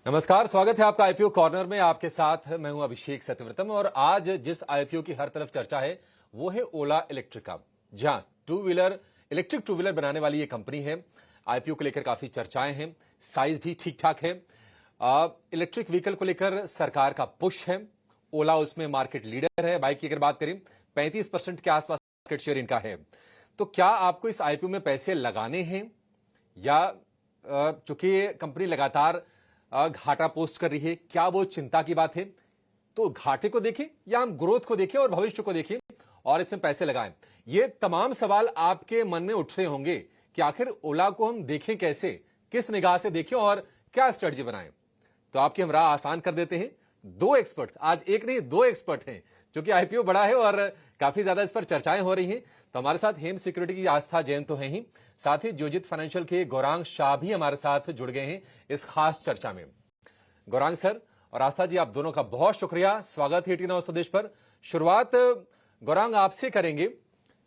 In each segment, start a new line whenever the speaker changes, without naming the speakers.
नमस्कार, स्वागत है आपका आईपीओ कॉर्नर में। आपके साथ मैं हूं अभिषेक सत्यव्रतम और आज जिस आईपीओ की हर तरफ चर्चा है वो है ओला इलेक्ट्रिक का। जहां इलेक्ट्रिक टू व्हीलर बनाने वाली ये कंपनी है। आईपीओ को लेकर काफी चर्चाएं हैं, साइज भी ठीक ठाक है। इलेक्ट्रिक व्हीकल को लेकर सरकार का पुश है। ओला उसमें मार्केट लीडर है। बाइक की अगर बात करें 35% के आसपास मार्केट शेयर इनका है। तो क्या आपको इस आईपीओ में पैसे लगाने हैं या चूंकि ये कंपनी लगातार घाटा पोस्ट कर रही है, क्या वो चिंता की बात है? तो घाटे को देखें या हम ग्रोथ को देखें और भविष्य को देखें और इसमें पैसे लगाएं? ये तमाम सवाल आपके मन में उठ रहे होंगे कि आखिर ओला को हम देखें कैसे, किस निगाह से देखें और क्या स्ट्रेटजी बनाएं। तो आपकी हम राह आसान कर देते हैं। दो एक्सपर्ट्स, आज एक नहीं दो एक्सपर्ट हैं, क्योंकि आईपीओ बड़ा है और काफी ज्यादा इस पर चर्चाएं हो रही हैं। तो हमारे साथ हेम सिक्योरिटी की आस्था जैन तो है ही, साथ ही जोजित फाइनेंशियल के गौरांग शाह भी हमारे साथ जुड़ गए हैं इस खास चर्चा में। गौरांग सर और आस्था जी, आप दोनों का बहुत शुक्रिया, स्वागत है 18 स्वदेश पर। शुरुआत गौरांग आपसे करेंगे।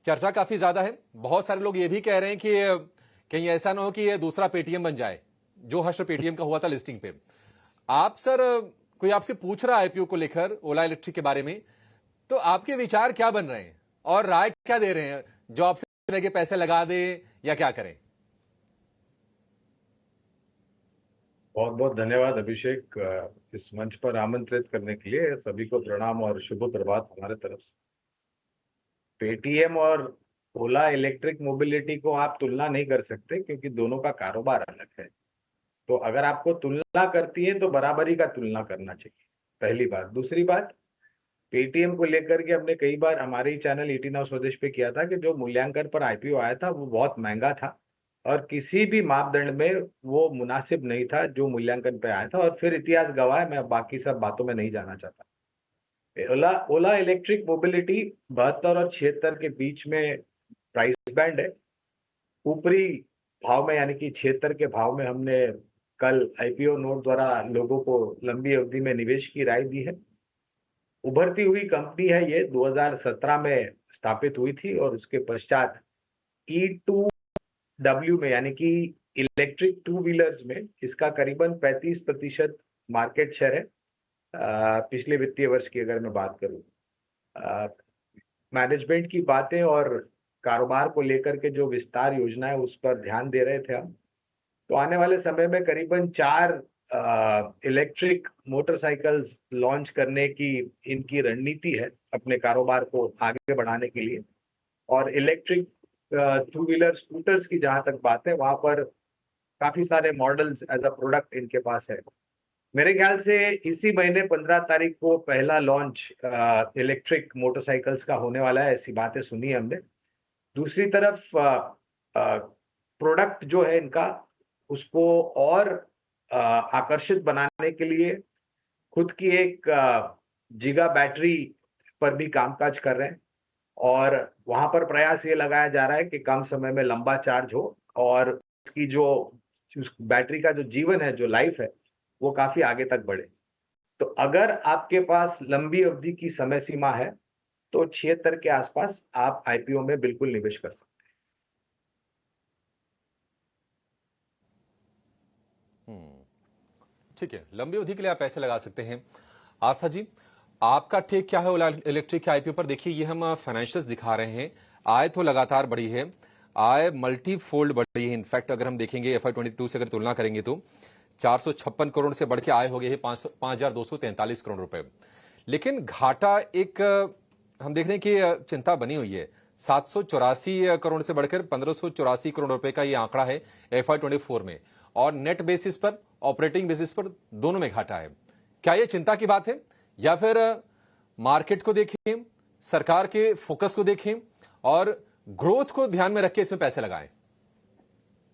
चर्चा काफी ज्यादा है, बहुत सारे लोग ये भी कह रहे हैं कि कहीं ऐसा ना हो कि ये दूसरा पेटीएम बन जाए, जो हश्र पेटीएम का हुआ था लिस्टिंग पे। आप सर, कोई आपसे पूछ रहा है आईपीओ को लेकर ओला इलेक्ट्रिक के बारे में, तो आपके विचार क्या बन रहे हैं और राय क्या दे रहे हैं? जो आपसे के पैसे लगा दे या क्या करें?
बहुत बहुत धन्यवाद अभिषेक, इस मंच पर आमंत्रित करने के लिए। सभी को प्रणाम और शुभ प्रभात हमारे तरफ से। पेटीएम और ओला इलेक्ट्रिक मोबिलिटी को आप तुलना नहीं कर सकते, क्योंकि दोनों का कारोबार अलग है। तो अगर आपको तुलना करती है तो बराबरी का तुलना करना चाहिए, पहली बात। दूसरी बात, पेटीएम को लेकर के हमने कई बार हमारे ही चैनल 18 स्वदेश पे किया था कि जो मूल्यांकन पर आईपीओ आया था वो बहुत महंगा था और किसी भी मापदंड में वो मुनासिब नहीं था जो मूल्यांकन पे आया था। और फिर इतिहास गवाह है, मैं बाकी सब बातों में नहीं जाना चाहता। ओला इलेक्ट्रिक मोबिलिटी 72 और 76 के बीच में प्राइस बैंड है। ऊपरी भाव में यानी कि 76 के भाव में हमने कल आईपीओ नोट द्वारा लोगों को लंबी अवधि में निवेश की राय दी है। उभरती हुई कंपनी है ये, 2017 में स्थापित हुई थी और उसके पश्चात E2W में यानी कि इलेक्ट्रिक टू व्हीलर्स में इसका करीबन 35% मार्केट शेयर है। पिछले वित्तीय वर्ष की अगर मैं बात करूं, मैनेजमेंट की बातें और कारोबार को लेकर के जो विस्तार योजना है उस पर ध्यान दे रहे थे हम। तो आने वाले समय में करीबन 4 इलेक्ट्रिक मोटरसाइकिल्स लॉन्च करने की इनकी रणनीति है अपने कारोबार को आगे बढ़ाने के लिए। और इलेक्ट्रिक टू व्हीलर स्कूटर्स की जहां तक बात है, वहां पर काफी सारे मॉडल्स एज अ प्रोडक्ट इनके पास है। मेरे ख्याल से इसी महीने 15 तारीख को पहला लॉन्च इलेक्ट्रिक मोटरसाइकिल्स का होने वाला है, ऐसी बातें सुनी है हमने। दूसरी तरफ प्रोडक्ट जो है इनका, उसको और आकर्षित बनाने के लिए खुद की एक जिगा बैटरी पर भी कामकाज कर रहे हैं। और वहां पर प्रयास ये लगाया जा रहा है कि कम समय में लंबा चार्ज हो और उसकी जो उस बैटरी का जो जीवन है, जो लाइफ है, वो काफी आगे तक बढ़े। तो अगर आपके पास लंबी अवधि की समय सीमा है तो 76 के आसपास आप आईपीओ में बिल्कुल निवेश कर सकते
हैं। ठीक है, लंबी अवधि के लिए आप पैसे लगा सकते हैं। आस्था जी, आपका टेक क्या है ओला इलेक्ट्रिक के आईपीओ पर? देखिए, ये हम फाइनेंशियल्स दिखा रहे हैं। आय तो लगातार बढ़ी है, आय मल्टी फोल्ड बढ़ी है। इनफैक्ट अगर हम देखेंगे FY22 से अगर तुलना करेंगे तो 456 करोड़ से बढ़ के आय हो गई है 5,243 करोड़ रुपए। लेकिन घाटा एक हम देख रहे हैं कि चिंता बनी हुई है। 784 करोड़ से बढ़कर 1584 करोड़ रुपए का ये आंकड़ा है FY24 में, और नेट बेसिस पर, ऑपरेटिंग बेसिस पर दोनों में घाटा है। क्या यह चिंता की बात है या फिर मार्केट को देखें, सरकार के फोकस को देखें और ग्रोथ को ध्यान में रख के इसमें पैसे लगाएं?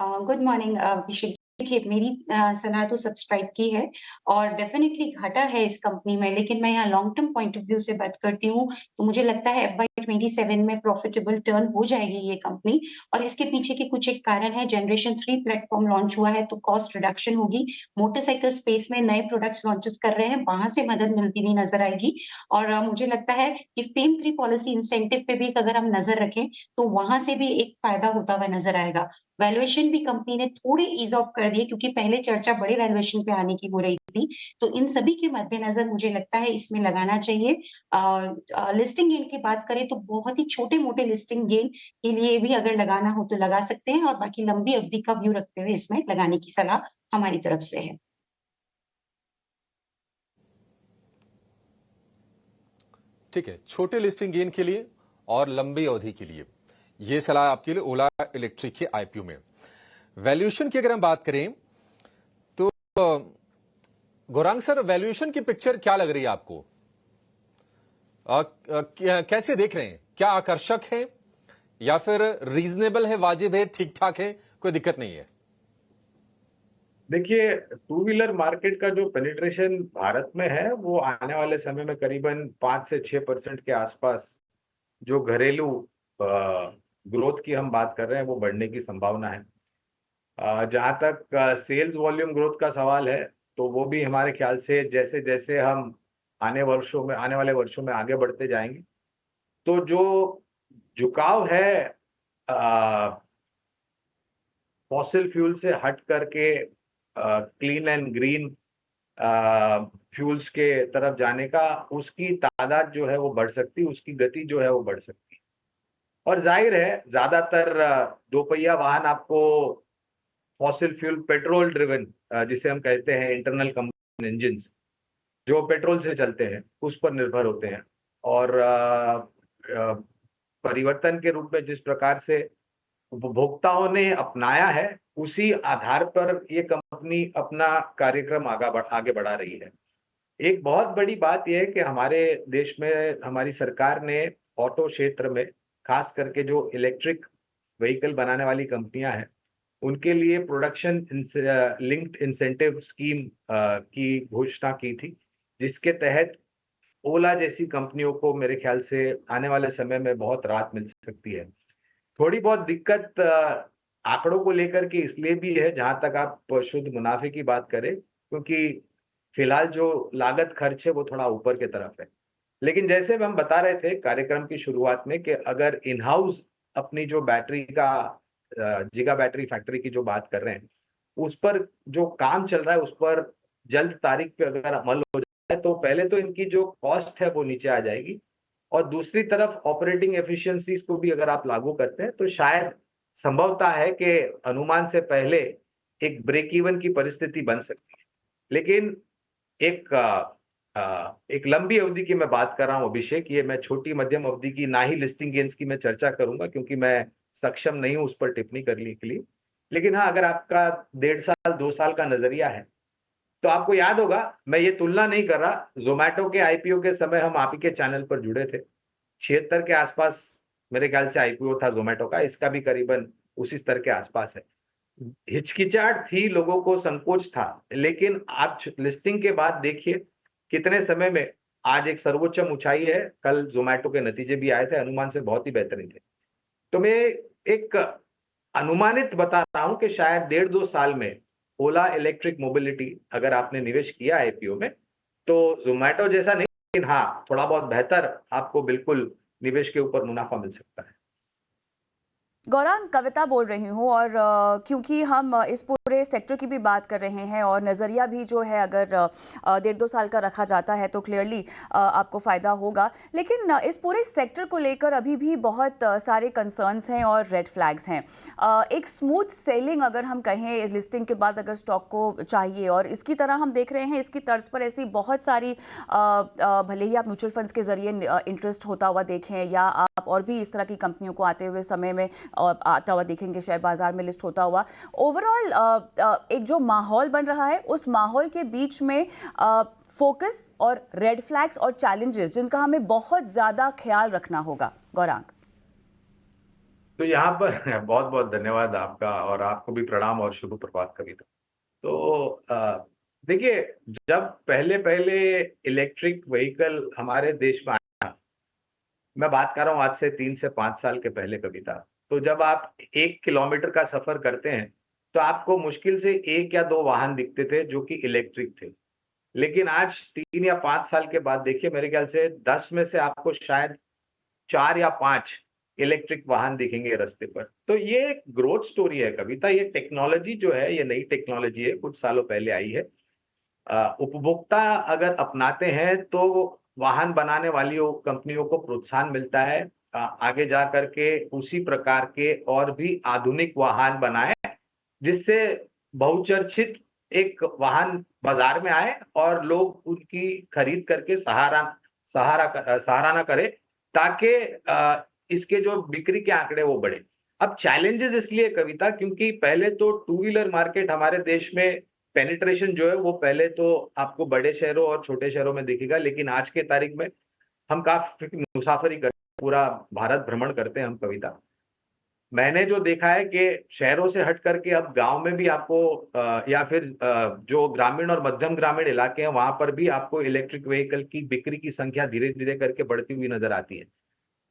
गुड मॉर्निंग अभिषेक। देखिए, मेरी सलाह तो सब्सक्राइब की है और डेफिनेटली घाटा है इस कंपनी में, लेकिन मैं यहाँ long term point of view से बात करती हूँ तो मुझे लगता है FY27 में प्रॉफिटेबल टर्न हो जाएगी ये कंपनी। और इसके पीछे के कुछ एक कारण है। जनरेशन 3 प्लेटफॉर्म लॉन्च हुआ है तो कॉस्ट रिडक्शन होगी। मोटरसाइकिल स्पेस में नए प्रोडक्ट्स लॉन्चेस कर रहे हैं, वहां से मदद मिलती हुई नजर आएगी। और मुझे लगता है कि फेम 3 पॉलिसी इंसेंटिव पे भी अगर हम नजर रखें तो वहां से भी एक फायदा होता हुआ नजर आएगा। वैल्यूएशन भी कंपनी ने थोड़ी ईज ऑफ कर दी है, क्योंकि पहले चर्चा बड़े वैल्यूएशन पे आने की हो रही थी। तो इन सभी के मद्देनज़र मुझे लगता है इसमें लगाना चाहिए। लिस्टिंग गेन की बात करें तो बहुत ही छोटे-मोटे लिस्टिंग गेन के लिए भी अगर लगाना हो तो लगा सकते हैं और बाकी लंबी अवधि का व्यू रखते हुए इसमें लगाने की सलाह हमारी तरफ से है।
ठीक है, छोटे लिस्टिंग गेन के लिए और लंबी अवधि के लिए ये सलाह आपके लिए ओला इलेक्ट्रिक के आईपीओ में। वैल्यूएशन की अगर हम बात करें तो गौरांग सर, वैल्यूएशन की पिक्चर क्या लग रही है आपको? कैसे देख रहे हैं? क्या आकर्षक है या फिर रीजनेबल है, वाजिब है, ठीक ठाक है, कोई दिक्कत नहीं है?
देखिए, टू व्हीलर मार्केट का जो पेनिट्रेशन भारत में है वो आने वाले समय में करीबन 5 से 6% के आसपास जो घरेलू ग्रोथ की हम बात कर रहे हैं वो बढ़ने की संभावना है। जहां तक सेल्स वॉल्यूम ग्रोथ का सवाल है तो वो भी हमारे ख्याल से जैसे जैसे हम आने वाले वर्षों में आगे बढ़ते जाएंगे तो जो झुकाव है फॉसिल फ्यूल से हट करके क्लीन एंड ग्रीन फ्यूल्स के तरफ जाने का, उसकी तादाद जो है वो बढ़ सकती है, उसकी गति जो है वो बढ़ सकती है। और जाहिर है ज्यादातर दोपहिया वाहन आपको फॉसिल फ्यूल पेट्रोल ड्रिवन, जिसे हम कहते हैं इंटरनल कंबशन इंजन्स, जो पेट्रोल से चलते हैं उस पर निर्भर होते हैं। और परिवर्तन के रूप में जिस प्रकार से उपभोक्ताओं ने अपनाया है उसी आधार पर ये कंपनी अपना कार्यक्रम आगे बढ़ा रही है। एक बहुत बड़ी बात यह है कि हमारे देश में हमारी सरकार ने ऑटो क्षेत्र में खास करके जो इलेक्ट्रिक व्हीकल बनाने वाली कंपनियां हैं उनके लिए प्रोडक्शन लिंक्ड इंसेंटिव स्कीम की घोषणा की थी, जिसके तहत ओला जैसी कंपनियों को मेरे ख्याल से आने वाले समय में बहुत राहत मिल सकती है। थोड़ी बहुत दिक्कत आंकड़ों को लेकर के इसलिए भी है, जहां तक आप शुद्ध मुनाफे की बात करें, क्योंकि फिलहाल जो लागत खर्च है वो थोड़ा ऊपर की तरफ है। लेकिन जैसे हम बता रहे थे कार्यक्रम की शुरुआत में कि अगर इन हाउस अपनी जो बैटरी का जिगा बैटरी फैक्ट्री की जो बात कर रहे हैं उस पर जो काम चल रहा है उस पर जल्द तारीख पे अगर अमल हो जाए तो पहले तो इनकी जो कॉस्ट है वो नीचे आ जाएगी और दूसरी तरफ ऑपरेटिंग एफिशिएंसीज को भी अगर आप लागू करते हैं तो शायद संभवता है कि अनुमान से पहले एक ब्रेक इवन की परिस्थिति बन सकती है। लेकिन एक लंबी अवधि की मैं बात कर रहा हूं अभिषेक, ये मैं छोटी मध्यम अवधि की ना ही लिस्टिंग गेन्स की मैं चर्चा करूंगा क्योंकि मैं सक्षम नहीं हूं उस पर टिप्पणी करने के लिए। लेकिन हाँ, अगर आपका 1.5 साल 2 साल का नजरिया है तो आपको याद होगा, मैं ये तुलना नहीं कर रहा, जोमैटो के आईपीओ के समय हम आप ही के चैनल पर जुड़े थे, 76 के आसपास मेरे ख्याल से आईपीओ था जोमैटो का, इसका भी करीबन उसी स्तर के आसपास है। हिचकिचाहट थी, लोगों को संकोच था, लेकिन आप लिस्टिंग के बाद देखिए कितने समय में आज एक सर्वोच्च ऊंचाई है। कल जोमैटो के नतीजे भी आए थे, अनुमान से बहुत ही बेहतरीन थे। तो मैं एक अनुमानित बता रहा हूं कि शायद 1.5-2 साल में ओला इलेक्ट्रिक मोबिलिटी अगर आपने निवेश किया आईपीओ में तो जोमैटो जैसा नहीं, लेकिन हाँ थोड़ा बहुत बेहतर आपको बिल्कुल निवेश के ऊपर मुनाफा मिल सकता है।
गौरांग, कविता बोल रही हूँ और क्योंकि हम इस पूरे सेक्टर की भी बात कर रहे हैं और नज़रिया भी जो है अगर 1.5-2 साल का रखा जाता है तो क्लियरली आपको फ़ायदा होगा। लेकिन इस पूरे सेक्टर को लेकर अभी भी बहुत सारे कंसर्न्स हैं और रेड फ्लैग्स हैं। एक स्मूथ सेलिंग अगर हम कहें लिस्टिंग के बाद अगर स्टॉक को चाहिए, और इसकी तरह हम देख रहे हैं इसकी तर्ज पर ऐसी बहुत सारी भले ही आप म्यूचुअल फंड्स के जरिए इंटरेस्ट होता हुआ देखें या आप और भी इस तरह की कंपनियों को आते हुए समय में आता हुआ देखेंगे, शेयर बाजार में लिस्ट होता हुआ, ओवरऑल एक जो माहौल बन रहा है उस माहौल के बीच में फोकस और रेड फ्लैग्स और चैलेंजेस जिनका हमें बहुत ज्यादा ख्याल रखना होगा। गौरांग,
तो यहाँ पर बहुत बहुत धन्यवाद आपका, और आपको भी प्रणाम और शुभ प्रभात कविता। तो देखिए, जब पहले पहले इलेक्ट्रिक व्हीकल हमारे देश में आया, मैं बात कर रहा हूँ आज से 3 से 5 साल के पहले कविता, तो जब आप 1 किलोमीटर का सफर करते हैं तो आपको मुश्किल से 1 या 2 वाहन दिखते थे जो कि इलेक्ट्रिक थे। लेकिन आज 3 या 5 साल के बाद देखिए, मेरे ख्याल से 10 में से आपको शायद 4 या 5 इलेक्ट्रिक वाहन दिखेंगे रास्ते पर। तो ये एक ग्रोथ स्टोरी है कविता। ये टेक्नोलॉजी जो है, ये नई टेक्नोलॉजी है, कुछ सालों पहले आई है। उपभोक्ता अगर अपनाते हैं तो वाहन बनाने वाली कंपनियों को प्रोत्साहन मिलता है, आगे जा करके उसी प्रकार के और भी आधुनिक वाहन बनाए, जिससे बहुचर्चित एक वाहन बाजार में आए और लोग उनकी खरीद करके सराहना करें, ताकि इसके जो बिक्री के आंकड़े वो बढ़े। अब चैलेंजेस इसलिए कविता, क्योंकि पहले तो टू व्हीलर मार्केट हमारे देश में पेनिट्रेशन जो है वो पहले तो आपको बड़े शहरों और छोटे शहरों में दिखेगा, लेकिन आज के तारीख में हम काफी मुसाफरी करते हैं, पूरा भारत भ्रमण करते हैं हम कविता। मैंने जो देखा है कि शहरों से हट करके अब गांव में भी आपको या फिर जो ग्रामीण और मध्यम ग्रामीण इलाके हैं वहां पर भी आपको इलेक्ट्रिक व्हीकल की बिक्री की संख्या धीरे धीरे करके बढ़ती हुई नजर आती है।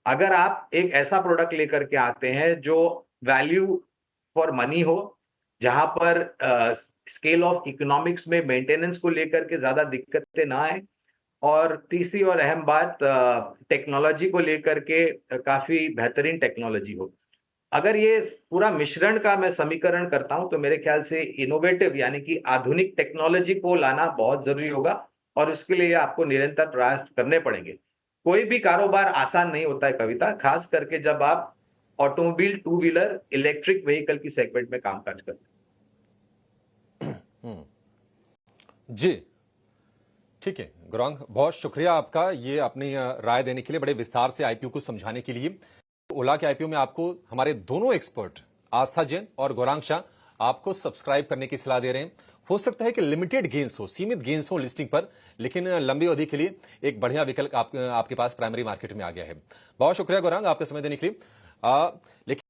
अगर आप एक ऐसा प्रोडक्ट लेकर के आते हैं जो वैल्यू फॉर मनी हो, जहां पर स्केल ऑफ इकोनॉमिक्स में मेंटेनेंस को लेकर के ज्यादा दिक्कतें ना आए, और तीसरी और अहम बात टेक्नोलॉजी को लेकर के काफी बेहतरीन टेक्नोलॉजी हो, अगर ये पूरा मिश्रण का मैं समीकरण करता हूं तो मेरे ख्याल से इनोवेटिव यानी कि आधुनिक टेक्नोलॉजी को लाना बहुत जरूरी होगा, और इसके लिए आपको निरंतर प्रयास करने पड़ेंगे। कोई भी कारोबार आसान नहीं होता है कविता, खास करके जब आप automobile, two wheeler, electric vehicle की सेगमेंट में कामकाज करते हैं।
जी ठीक है गौरांग, बहुत शुक्रिया आपका ये अपनी राय देने के लिए, बड़े विस्तार से आईपीओ को समझाने के लिए। ओला के आईपीओ में आपको हमारे दोनों एक्सपर्ट आस्था जैन और गौरांग शाह आपको सब्सक्राइब करने की सलाह दे रहे हैं। हो सकता है कि लिमिटेड गेन्स हो, सीमित गेन्स हो लिस्टिंग पर, लेकिन लंबी अवधि के लिए एक बढ़िया विकल्प आपके पास प्राइमरी मार्केट में आ गया है। बहुत शुक्रिया गौरांग आपका समय देने के लिए। लेकिन